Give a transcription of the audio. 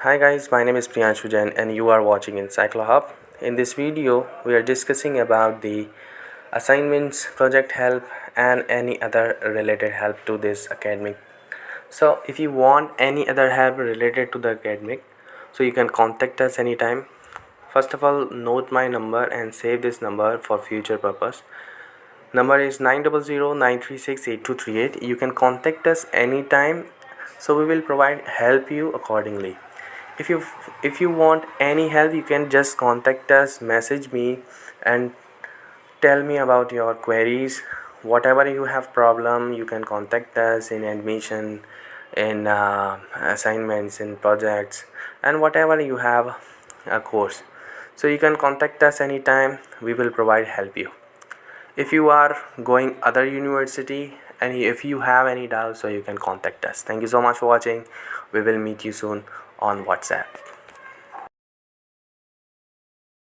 Hi guys, my name is Priyanshu Jain and you are watching Encyclohub. In this video, we are discussing about the assignments, project help and any other related help to this academic. So if you want any other help related to the academic, so you can contact us anytime. First of all, note my number and save this number for future purpose. Number is 900-936-8238. You can contact us anytime, so we will help you accordingly. If you want any help, you can just contact us, message me and tell me about your queries. Whatever you have problem, you can contact us in admission, in assignments, in projects, and whatever you have a course. So you can contact us anytime. We will help you. If you are going other university and if you have any doubts, so you can contact us. Thank you so much for watching. We will meet you soon on WhatsApp.